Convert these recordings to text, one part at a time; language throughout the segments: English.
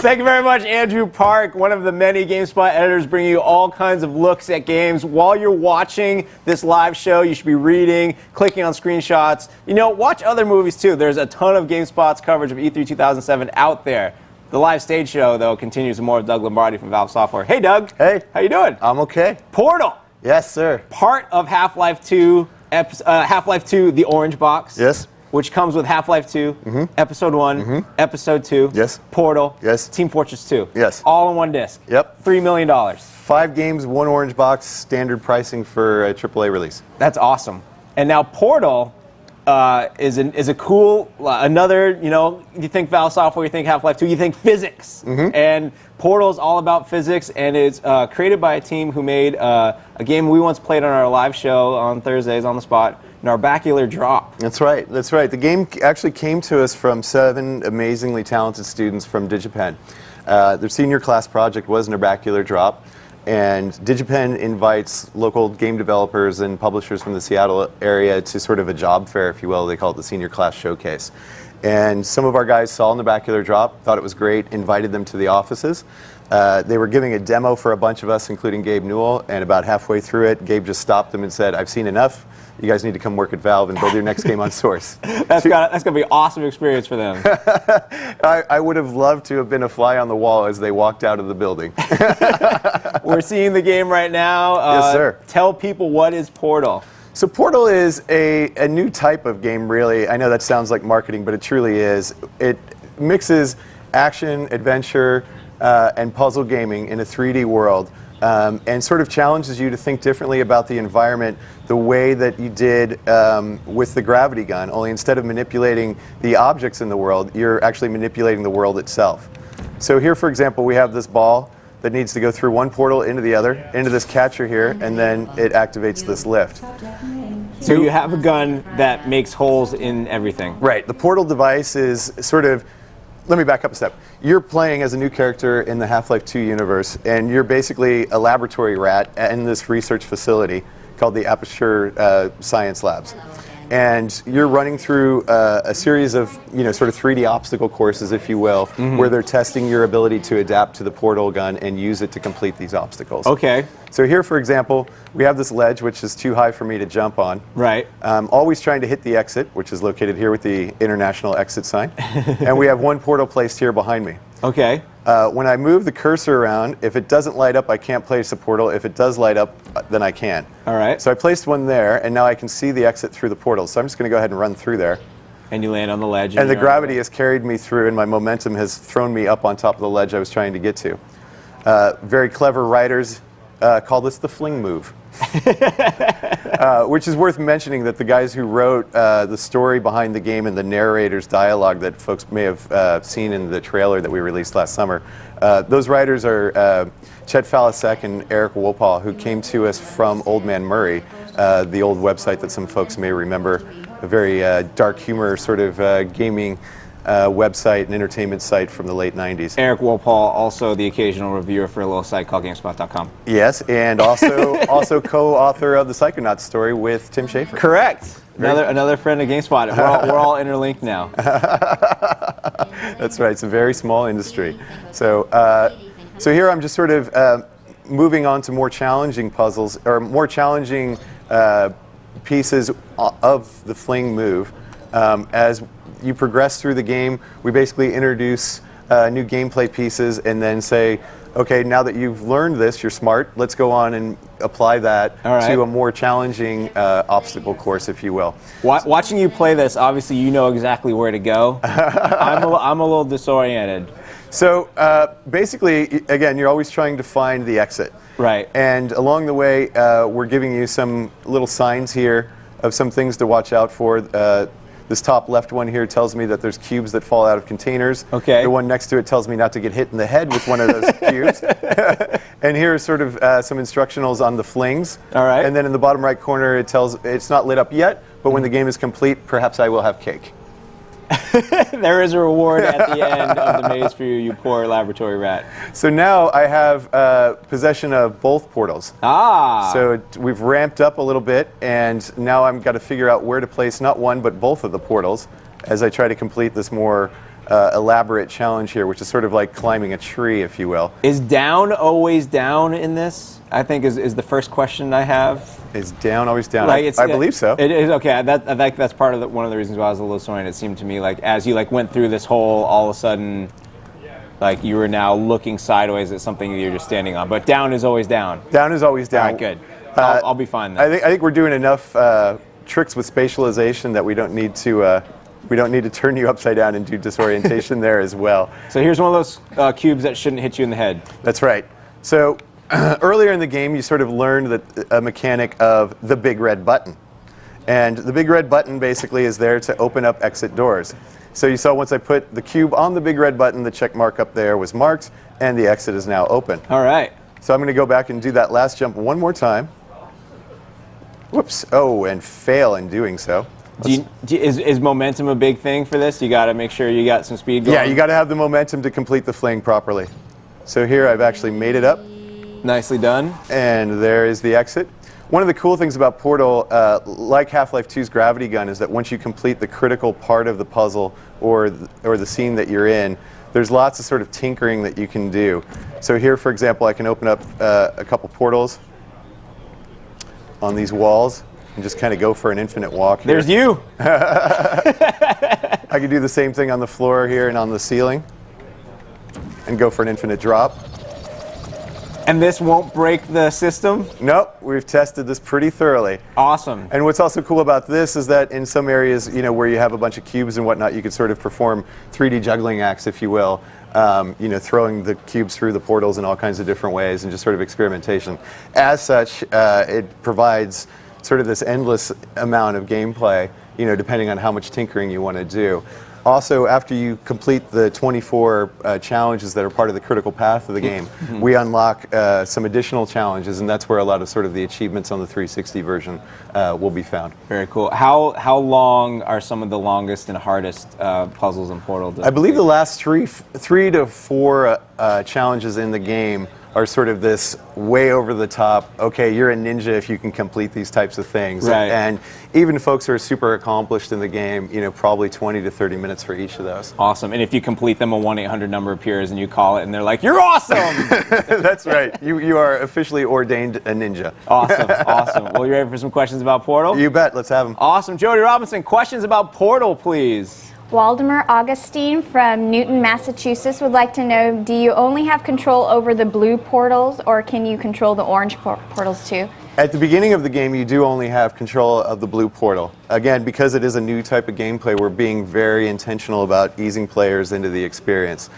Thank you very much, Andrew Park, one of the many GameSpot editors bringing you all kinds of looks at games. While you're watching this live show, you should be reading, clicking on screenshots. You know, watch other movies too. There's a ton of GameSpot's coverage of E3 2007 out there. The live stage show, though, continues with more of Doug Lombardi from Valve Software. Hey, Doug. Hey. How you doing? I'm okay. Portal. Yes, sir. Part of Half-Life 2, Half-Life 2, the Orange Box. Yes. Which comes with Half-Life 2, Episode 1, Episode 2, Yes. Portal, Yes. Team Fortress 2. Yes. All in one disc. Yep. $3 million. 5 games, 1 orange box, standard pricing for a AAA release. That's awesome. And now Portal is a cool, another, you know, you think Valve Software, you think Half-Life 2, you think physics. And Portal is all about physics, and it's created by a team who made a game we once played on our live show on Thursdays on the spot, Narbacular Drop. That's right. That's right. The game actually came to us from 7 amazingly talented students from DigiPen. Their senior class project was Narbacular Drop, and DigiPen invites local game developers and publishers from the Seattle area to sort of a job fair, if you will. They call it the Senior Class Showcase. And some of our guys saw Narbacular Drop, thought it was great, invited them to the offices. They were giving a demo for a bunch of us, including Gabe Newell, and about halfway through it, Gabe just stopped them and said, "I've seen enough. You guys need to come work at Valve and build your next game on Source." That's gonna be an awesome experience for them. I would have loved to have been a fly on the wall as they walked out of the building. We're seeing the game right now. Yes, sir. Tell people, what is Portal? So Portal is a new type of game, really. I know that sounds like marketing, but it truly is. It mixes action, adventure, and puzzle gaming in a 3D world. And sort of challenges you to think differently about the environment the way that you did with the gravity gun, only instead of manipulating the objects in the world, you're actually manipulating the world itself. So here, for example, we have this ball that needs to go through one portal into the other, into this catcher here, and then it activates this lift. So you have a gun that makes holes in everything. Right. The portal device is sort of, let me back up a step. You're playing as a new character in the Half-Life 2 universe, and you're basically a laboratory rat in this research facility called the Aperture Science Labs. And you're running through a series of, you know, sort of 3D obstacle courses, if you will, where they're testing your ability to adapt to the portal gun and use it to complete these obstacles. Okay. So here, for example, we have this ledge, which is too high for me to jump on. Right. Always trying to hit the exit, which is located here with the international exit sign. And we have one portal placed here behind me. Okay. When I move the cursor around, if it doesn't light up, I can't place a portal. If it does light up, then I can. All right. So I placed one there, and now I can see the exit through the portal. So I'm just going to go ahead and run through there. And you land on the ledge. And the gravity has carried me through, and my momentum has thrown me up on top of the ledge I was trying to get to. Very clever writers call this the fling move. Which is worth mentioning that the guys who wrote the story behind the game and the narrator's dialogue that folks may have seen in the trailer that we released last summer, those writers are Chet Falasek and Eric Wolpaw, who came to us from Old Man Murray, the old website that some folks may remember, a very dark humor sort of gaming website and entertainment site from the late 90s. Eric Wolpaw, also the occasional reviewer for a little site called GameSpot.com. Yes, and also co-author of the Psychonauts story with Tim Schafer. Correct. Another friend of GameSpot. We're all interlinked now. That's right. It's a very small industry. So so here I'm just sort of moving on to more challenging puzzles, or more challenging pieces of the fling move. As you progress through the game, we basically introduce new gameplay pieces and then say, okay, now that you've learned this, you're smart, let's go on and apply that to a more challenging obstacle course, if you will. Watching you play this, obviously you know exactly where to go. I'm a little disoriented. So basically, again, you're always trying to find the exit. Right. And along the way, we're giving you some little signs here of some things to watch out for. This top left one here tells me that there's cubes that fall out of containers. Okay. The one next to it tells me not to get hit in the head with one of those cubes. And here are sort of some instructionals on the flings. All right. And then in the bottom right corner, it tells it's not lit up yet, but when the game is complete, perhaps I will have cake. There is a reward at the end of the maze for you, you poor laboratory rat. So now I have possession of both portals. Ah. So we've ramped up a little bit, and now I've got to figure out where to place not one, but both of the portals as I try to complete this more elaborate challenge here, which is sort of like climbing a tree, if you will. Is down always down in this? I think is the first question I have. Is down always down? Like I believe so. It is okay. I think that's part of one of the reasons why I was a little disappointed. It seemed to me like as you like went through this hole, all of a sudden, like you were now looking sideways at something that you're just standing on. But down is always down. Down is always down. All right, good. I'll be fine then. I think we're doing enough tricks with spatialization that we don't need to turn you upside down and do disorientation there as well. So here's one of those cubes that shouldn't hit you in the head. That's right. So earlier in the game, you sort of learned a mechanic of the big red button. And the big red button basically is there to open up exit doors. So you saw once I put the cube on the big red button, the check mark up there was marked, and the exit is now open. All right. So I'm going to go back and do that last jump one more time. Whoops. Oh, and fail in doing so. Is momentum a big thing for this? You got to make sure you got some speed going. Yeah, you got to have the momentum to complete the fling properly. So here I've actually made it up. Nicely done. And there is the exit. One of the cool things about Portal, like Half-Life 2's gravity gun, is that once you complete the critical part of the puzzle or the scene that you're in, there's lots of sort of tinkering that you can do. So here, for example, I can open up a couple portals on these walls and just kind of go for an infinite walk here. There's you. I can do the same thing on the floor here and on the ceiling and go for an infinite drop. And this won't break the system? Nope, we've tested this pretty thoroughly. Awesome. And what's also cool about this is that in some areas, where you have a bunch of cubes and whatnot, you could sort of perform 3D juggling acts, if you will. Throwing the cubes through the portals in all kinds of different ways and just sort of experimentation. As such, it provides sort of this endless amount of gameplay, depending on how much tinkering you want to do. Also, after you complete the 24 challenges that are part of the critical path of the game, we unlock some additional challenges, and that's where a lot of sort of the achievements on the 360 version will be found. Very cool. How long are some of the longest and hardest puzzles in Portal? I believe the last three to four challenges in the game are sort of this way over the top, okay, you're a ninja if you can complete these types of things. Right. And even folks who are super accomplished in the game, probably 20 to 30 minutes for each of those. Awesome. And if you complete them, a 1-800 number appears and you call it and they're like, you're awesome! That's right. You are officially ordained a ninja. Awesome, awesome. Well, you ready for some questions about Portal? You bet. Let's have them. Awesome. Jody Robinson, questions about Portal, please. Waldemar Augustine from Newton, Massachusetts would like to know, do you only have control over the blue portals, or can you control the orange portals too? At the beginning of the game, you do only have control of the blue portal. Again, because it is a new type of gameplay, we're being very intentional about easing players into the experience.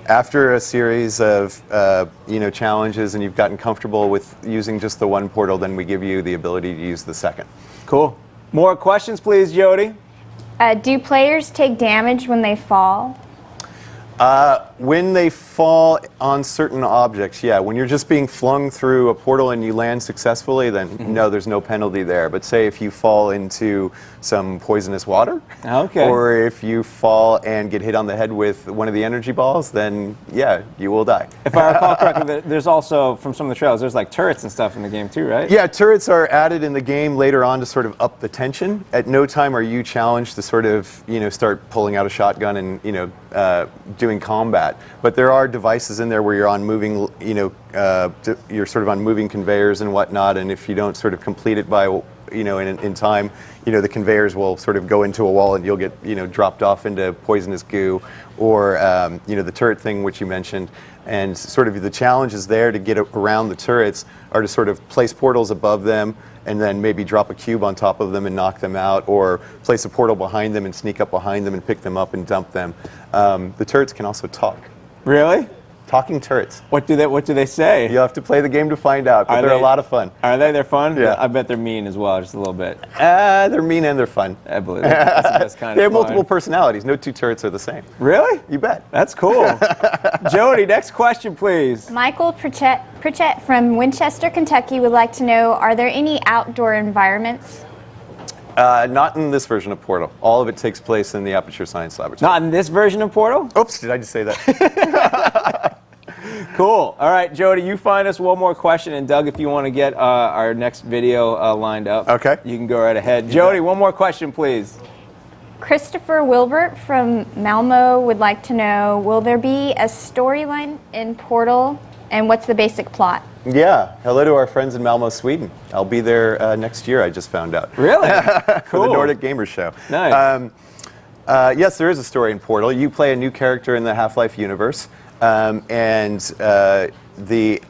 After a series of challenges and you've gotten comfortable with using just the one portal, then we give you the ability to use the second. Cool. More questions, please, Jody? Do players take damage when they fall? When they fall on certain objects, yeah. When you're just being flung through a portal and you land successfully, then no, there's no penalty there. But say if you fall into some poisonous water, okay, or if you fall and get hit on the head with one of the energy balls, then yeah, you will die. If I recall correctly, there's also, from some of the trailers, there's like turrets and stuff in the game too, right? Yeah, turrets are added in the game later on to sort of up the tension. At no time are you challenged to sort of, start pulling out a shotgun and, doing combat. But there are devices in there where you're on moving, you're sort of on moving conveyors and whatnot, and if you don't sort of complete it by, in time, the conveyors will sort of go into a wall and you'll get, dropped off into poisonous goo, or, the turret thing which you mentioned. And sort of the challenges there to get around the turrets are to sort of place portals above them and then maybe drop a cube on top of them and knock them out, or place a portal behind them and sneak up behind them and pick them up and dump them. The turrets can also talk. Really? Talking turrets. What do they say? You'll have to play the game to find out, but they're a lot of fun. Are they? They're fun? Yeah. I bet they're mean as well, just a little bit. They're mean and they're fun. I believe it. That's the best kind They of have multiple personalities. No two turrets are the same. Really? You bet. That's cool. Jody, next question, please. Michael Pritchett from Winchester, Kentucky would like to know, are there any outdoor environments? Not in this version of Portal. All of it takes place in the Aperture Science Laboratory. Not in this version of Portal? Oops, did I just say that? Cool. All right, Jody, you find us one more question, and Doug, if you want to get our next video lined up, okay, you can go right ahead. Jody, one more question, please. Christopher Wilbert from Malmo would like to know, will there be a storyline in Portal, and what's the basic plot? Yeah, hello to our friends in Malmo, Sweden. I'll be there next year, I just found out. Really? For the Nordic Gamers Show. Nice. Yes, there is a story in Portal. You play a new character in the Half-Life universe, and the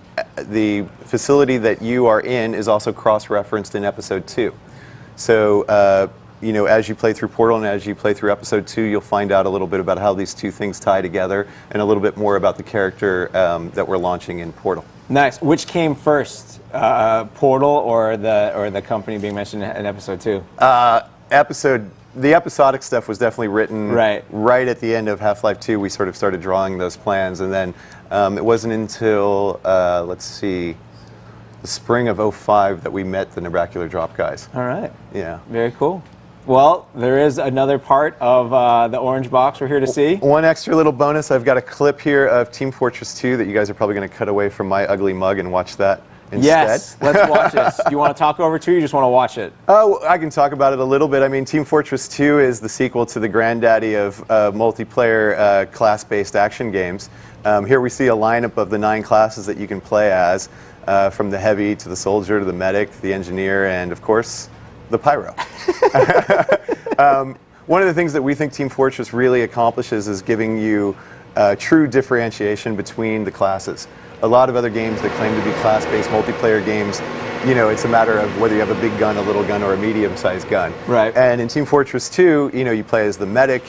facility that you are in is also cross-referenced in Episode 2. So, you know, as you play through Portal and as you play through Episode 2, you'll find out a little bit about how these two things tie together and a little bit more about the character that we're launching in Portal. Nice. Which came first, Portal or the company being mentioned in Episode 2? The episodic stuff was definitely written right at the end of Half-Life 2. We sort of started drawing those plans, and then it wasn't until, let's see, the spring of '05 that we met the Nebracular Drop guys. All right. Yeah. Very cool. Well, there is another part of the orange box we're here to see. One extra little bonus, I've got a clip here of Team Fortress 2 that you guys are probably going to cut away from my ugly mug and watch that instead. Yes, let's watch this. Do you want to talk over it too, or you just want to watch it? Oh, I can talk about it a little bit. I mean, Team Fortress 2 is the sequel to the granddaddy of multiplayer class-based action games. Here we see a lineup of the 9 classes that you can play as, from the heavy to the soldier to the medic, the engineer, and of course, the pyro. One of the things that we think Team Fortress really accomplishes is giving you true differentiation between the classes. A lot of other games that claim to be class-based multiplayer games, you know, it's a matter of whether you have a big gun, a little gun, or a medium-sized gun. Right. And in Team Fortress 2, you know, you play as the medic,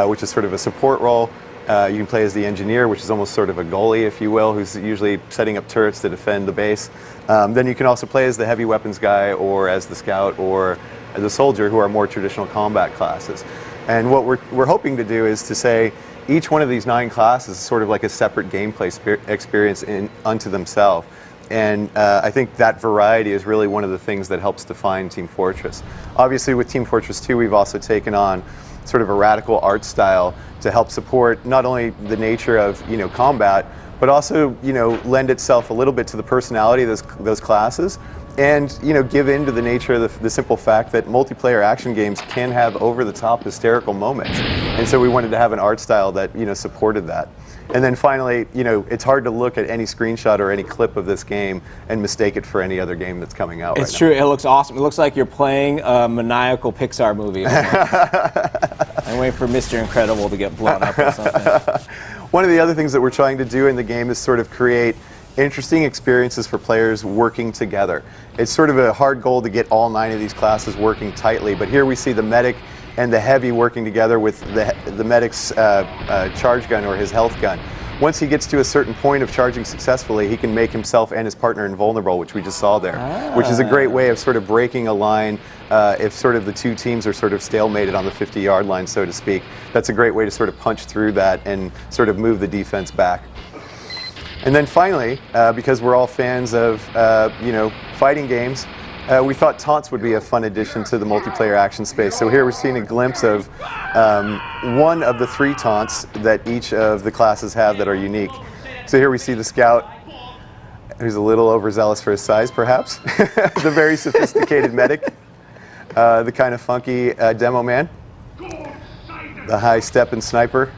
which is sort of a support role. You can play as the engineer, which is almost sort of a goalie, if you will, who's usually setting up turrets to defend the base. Then you can also play as the heavy weapons guy, or as the scout, or as a soldier, who are more traditional combat classes. And what we're hoping to do is to say each one of these 9 classes is sort of like a separate gameplay experience unto themselves. And I think that variety is really one of the things that helps define Team Fortress. Obviously, with Team Fortress 2, we've also taken on sort of a radical art style to help support not only the nature of, you know, combat, but also, you know, lend itself a little bit to the personality of those classes, and, you know, give in to the nature of the simple fact that multiplayer action games can have over-the-top hysterical moments. And so we wanted to have an art style that, you know, supported that. And then finally, you know, it's hard to look at any screenshot or any clip of this game and mistake it for any other game that's coming out right now. It's true. It looks awesome. It looks like you're playing a maniacal Pixar movie. I'm waiting for Mr. Incredible to get blown up or something. One of the other things that we're trying to do in the game is sort of create interesting experiences for players working together. It's sort of a hard goal to get all 9 of these classes working tightly, but here we see the medic and the heavy working together with the medic's charge gun or his health gun. Once he gets to a certain point of charging successfully, he can make himself and his partner invulnerable, which we just saw there, which is a great way of sort of breaking a line if sort of the two teams are sort of stalemated on the 50-yard line, so to speak. That's a great way to sort of punch through that and sort of move the defense back. And then finally, because we're all fans of you know, fighting games, we thought taunts would be a fun addition to the multiplayer action space. So here we're seeing a glimpse of one of the 3 taunts that each of the classes have that are unique. So here we see the scout, who's a little overzealous for his size, perhaps. The very sophisticated medic, the kind of funky demo man, the high-stepping sniper,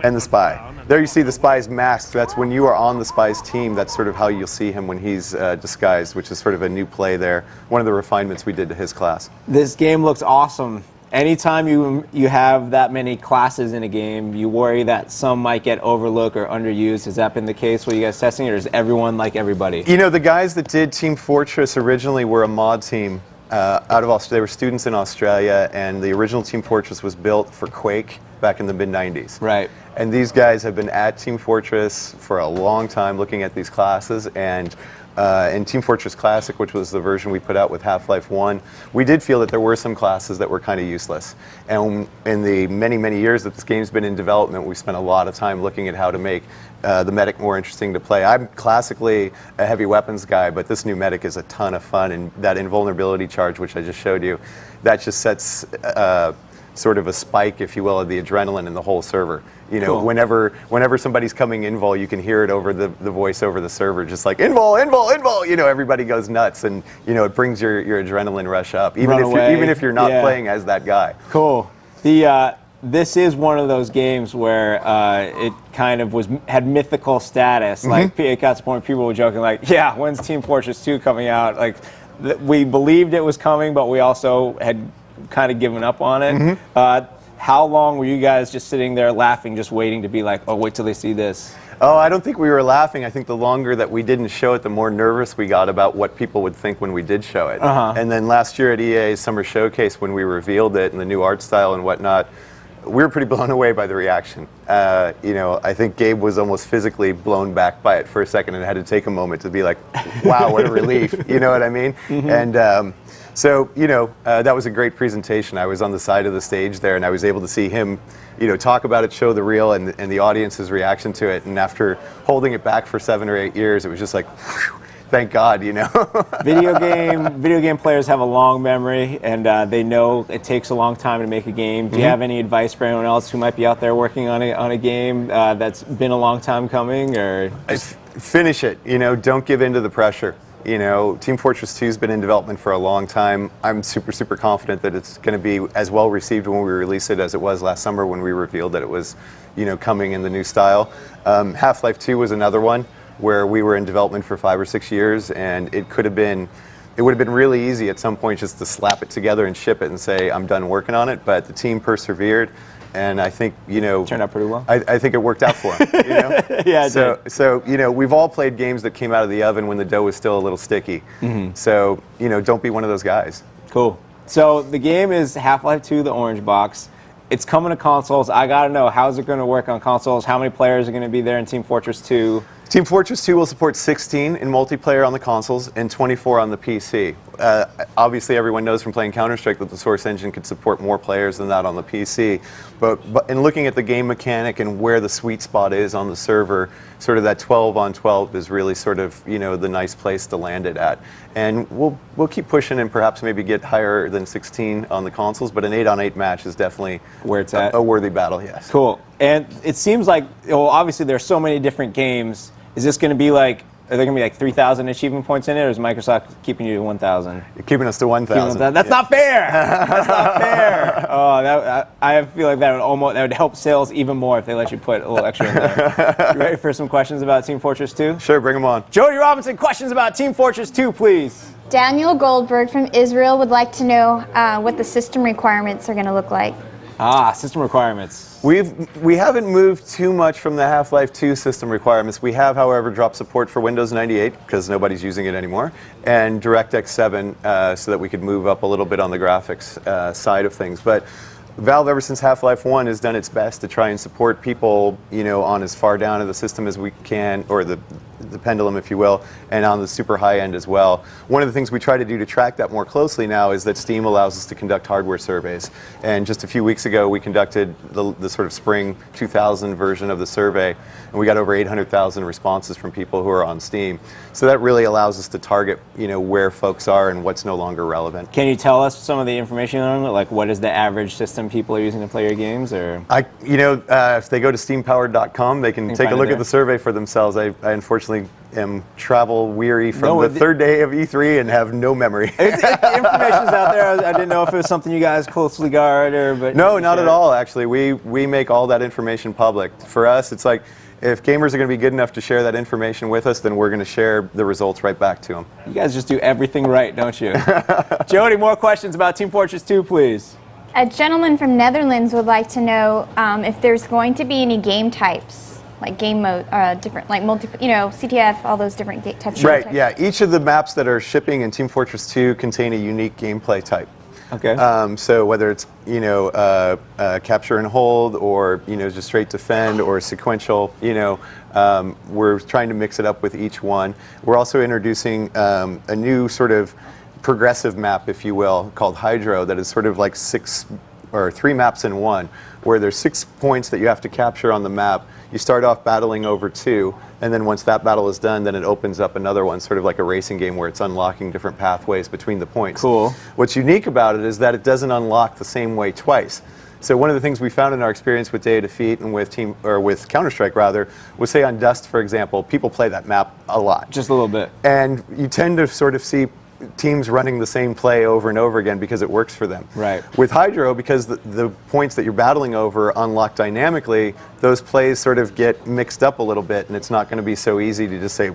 and the spy. There you see the spy's mask. That's when you are on the spy's team. That's sort of how you'll see him when he's disguised, which is sort of a new play there. One of the refinements we did to his class. This game looks awesome. Anytime you have that many classes in a game, you worry that some might get overlooked or underused. Has that been the case while you guys testing it, or is everyone like everybody? You know, the guys that did Team Fortress originally were a mod team out of Australia. They were students in Australia, and the original Team Fortress was built for Quake back in the mid-90s. Right. And these guys have been at Team Fortress for a long time looking at these classes, and in Team Fortress Classic, which was the version we put out with Half-Life 1, we did feel that there were some classes that were kind of useless. And in the many, many years that this game's been in development, we spent a lot of time looking at how to make the medic more interesting to play. I'm classically a heavy weapons guy, but this new medic is a ton of fun, and that invulnerability charge, which I just showed you, that just sets sort of a spike, if you will, of the adrenaline in the whole server. You know, Cool. whenever somebody's coming invul, you can hear it over the voice over the server, just like invul, invul, invul. You know, everybody goes nuts, and you know, it brings your adrenaline rush up, even if you're not playing as that guy. Cool. This is one of those games where it kind of had mythical status. Like, it got to the point where people were joking, like, yeah, when's Team Fortress 2 coming out? Like, we believed it was coming, but we also had kind of given up on it. How long were you guys just sitting there laughing, just waiting to be like, oh, wait till they see this? Oh, I don't think we were laughing. I think the longer that we didn't show it, the more nervous we got about what people would think when we did show it. And then last year at EA's Summer Showcase, when we revealed it and the new art style and whatnot, we were pretty blown away by the reaction. You know, I think Gabe was almost physically blown back by it for a second and had to take a moment to be like, wow, what a relief. You know what I mean? And so, you know, that was a great presentation. I was on the side of the stage there, and I was able to see him, you know, talk about it, show the reel, and the audience's reaction to it. And after holding it back for 7 or 8 years, it was just like, whew, thank God, you know. Video game players have a long memory, and they know it takes a long time to make a game. Do you have any advice for anyone else who might be out there working on a game that's been a long time coming? Or finish it. You know, don't give in to the pressure. You know, Team Fortress 2 has been in development for a long time. I'm super, super confident that it's going to be as well received when we release it as it was last summer when we revealed that it was, you know, coming in the new style. Half-Life 2 was another one where we were in development for 5 or 6 years, and it would have been really easy at some point just to slap it together and ship it and say, I'm done working on it. But the team persevered, and I think, you know, turned out pretty well. I think it worked out for them. You know? Yeah, so you know, we've all played games that came out of the oven when the dough was still a little sticky. So, you know, don't be one of those guys. Cool. So the game is Half-Life 2, the orange box. It's coming to consoles. I gotta know, how's it going to work on consoles? How many players are going to be there in Team Fortress 2? Team Fortress 2 will support 16 in multiplayer on the consoles and 24 on the PC. Obviously, everyone knows from playing Counter-Strike that the Source engine could support more players than that on the PC. But in looking at the game mechanic and where the sweet spot is on the server, sort of that 12 on 12 is really sort of, you know, the nice place to land it at. And we'll keep pushing and perhaps maybe get higher than 16 on the consoles, but an 8 on 8 match is definitely where it's at. A worthy battle, yes. Cool. And it seems like, well, obviously there's so many different games. Is this going to be like, are there going to be like 3,000 achievement points in it, or is Microsoft keeping you to 1,000? You're keeping us to 1,000. That's not fair. That's not fair. Oh, I feel like that would help sales even more if they let you put a little extra in there. You ready for some questions about Team Fortress 2? Sure, bring them on. Jody Robinson, questions about Team Fortress 2, please. Daniel Goldberg from Israel would like to know what the system requirements are going to look like. System requirements. We haven't moved too much from the Half-Life 2 system requirements. We have, however, dropped support for Windows 98 because nobody's using it anymore, and DirectX 7 so that we could move up a little bit on the graphics side of things. But Valve, ever since Half-Life 1, has done its best to try and support people, you know, on as far down of the system as we can, or the pendulum, if you will, and on the super high end as well. One of the things we try to do to track that more closely now is that Steam allows us to conduct hardware surveys. And just a few weeks ago, we conducted the sort of spring 2000 version of the survey, and we got over 800,000 responses from people who are on Steam. So that really allows us to target, you know, where folks are and what's no longer relevant. Can you tell us some of the information on it? Like, what is the average system people are using to play your games? Or if they go to steampowered.com, they can take a look at the survey for themselves. I unfortunately am travel weary from the third day of E3 and have no memory. The information's out there. I didn't know if it was something you guys closely guard but no, not at all. Actually, we make all that information public. For us, it's like, if gamers are going to be good enough to share that information with us, then we're going to share the results right back to them. You guys just do everything right, don't you? Jody, more questions about Team Fortress 2, please. A gentleman from Netherlands would like to know if there's going to be any game types, like game mode, different, like CTF, all those different types. Right. Yeah. Each of the maps that are shipping in Team Fortress 2 contain a unique gameplay type. Okay. So whether it's capture and hold, or just straight defend, or sequential, we're trying to mix it up with each one. We're also introducing a new sort of progressive map, if you will, called Hydro, that is sort of like 3 maps in one, where there's 6 points that you have to capture on the map. You start off battling over 2, And then once that battle is done, then it opens up another one, sort of like a racing game where it's unlocking different pathways between the points. Cool. What's unique about it is that it doesn't unlock the same way twice. So one of the things we found in our experience with Day of Defeat and with Counter-Strike rather, was say on Dust, for example, people play that map a lot. Just a little bit. And you tend to sort of see teams running the same play over and over again because it works for them. Right. With Hydro, because the points that you're battling over unlock dynamically, those plays sort of get mixed up a little bit, and it's not going to be so easy to just say,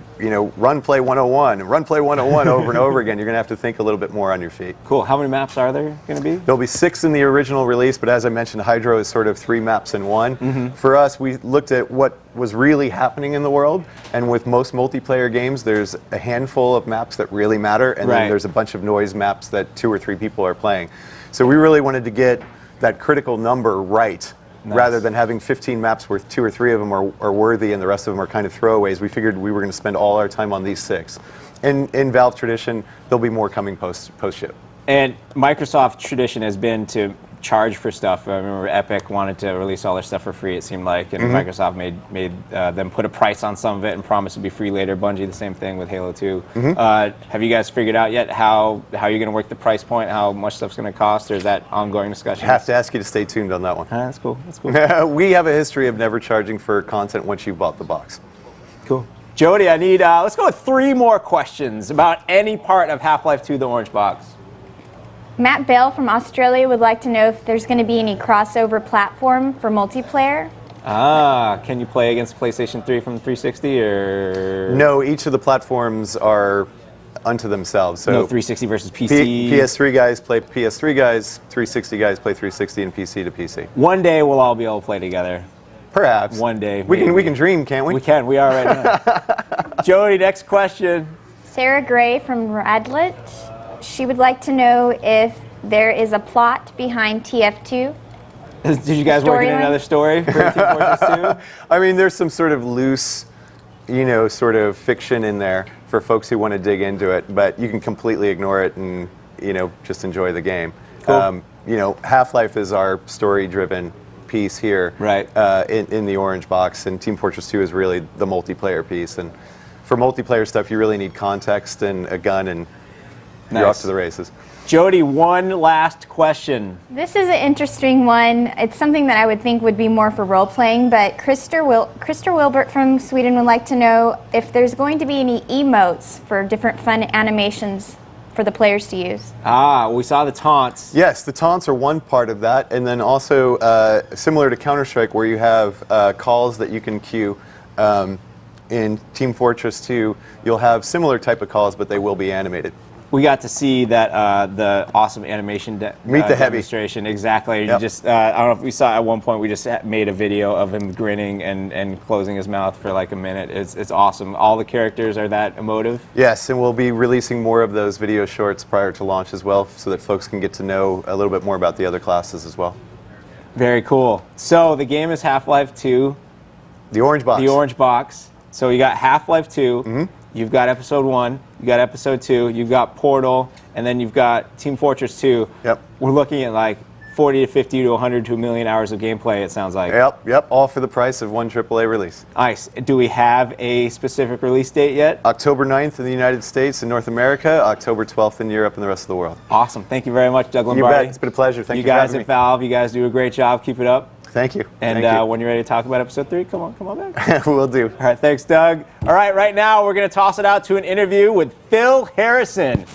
run play 101, and run play 101 over and over again. You're going to have to think a little bit more on your feet. Cool. How many maps are there going to be? There'll be 6 in the original release, but as I mentioned, Hydro is sort of 3 maps in one. Mm-hmm. For us, we looked at what was really happening in the world, and with most multiplayer games, there's a handful of maps that really matter, and then there's a bunch of noise maps that 2 or 3 people are playing. So we really wanted to get that critical number right. Nice. Rather than having 15 maps where 2 or 3 of them are worthy and the rest of them are kind of throwaways, we figured we were going to spend all our time on these 6. In Valve tradition, there'll be more coming post-ship. And Microsoft tradition has been to charge for stuff. I remember Epic wanted to release all their stuff for free, it seemed like, and Microsoft made them put a price on some of it and promised to be free later. Bungie, the same thing with Halo 2. Have you guys figured out yet how you're going to work the price point, how much stuff's going to cost, or is that ongoing discussion? I have to ask you to stay tuned on that one. That's cool. That's cool. We have a history of never charging for content once you've bought the box. Cool. Jody, I need, let's go with 3 more questions about any part of Half-Life 2, the orange box. Matt Bale from Australia would like to know if there's going to be any crossover platform for multiplayer. Can you play against PlayStation 3 from 360 or? No, each of the platforms are unto themselves. So no 360 versus PC. PS3 guys play PS3 guys, 360 guys play 360, and PC to PC. One day we'll all be able to play together. Perhaps. One day. We can dream, can't we? We can. We are right now. Jody, next question. Sarah Gray from Radlet. She would like to know if there is a plot behind TF2. Did you guys work in another story for Team Fortress 2? I mean, there's some sort of loose, sort of fiction in there for folks who want to dig into it, but you can completely ignore it and, just enjoy the game. Cool. Half-Life is our story-driven piece here, right? In the orange box, and Team Fortress 2 is really the multiplayer piece. And for multiplayer stuff, you really need context and a gun, and you're off to the races. Jody, one last question. This is an interesting one. It's something that I would think would be more for role-playing, but Krister Wilbert from Sweden would like to know if there's going to be any emotes for different fun animations for the players to use. We saw the taunts. Yes, the taunts are one part of that, and then also similar to Counter-Strike, where you have calls that you can queue. In Team Fortress 2, you'll have similar type of calls, but they will be animated. We got to see that the awesome animation demonstration. Exactly. Yep. You just I don't know if we saw at one point we just made a video of him grinning and closing his mouth for like a minute. It's awesome. All the characters are that emotive. Yes, and we'll be releasing more of those video shorts prior to launch as well, so that folks can get to know a little bit more about the other classes as well. Very cool. So the game is Half-Life 2. The orange box. The orange box. So you got Half-Life 2. You've got Episode 1, you got Episode 2, you've got Portal, and then you've got Team Fortress 2. Yep. We're looking at like 40 to 50 to 100 to 1 million hours of gameplay, it sounds like. Yep, all for the price of one AAA release. Nice. Do we have a specific release date yet? October 9th in the United States and North America, October 12th in Europe and the rest of the world. Awesome. Thank you very much, Doug Lombardi. You bet. It's been a pleasure. Thank you for having me. You guys at Valve, you guys do a great job. Keep it up. Thank you. And Thank you. When you're ready to talk about Episode 3, come on back. We'll do. All right, thanks, Doug. All right, right now we're going to toss it out to an interview with Phil Harrison.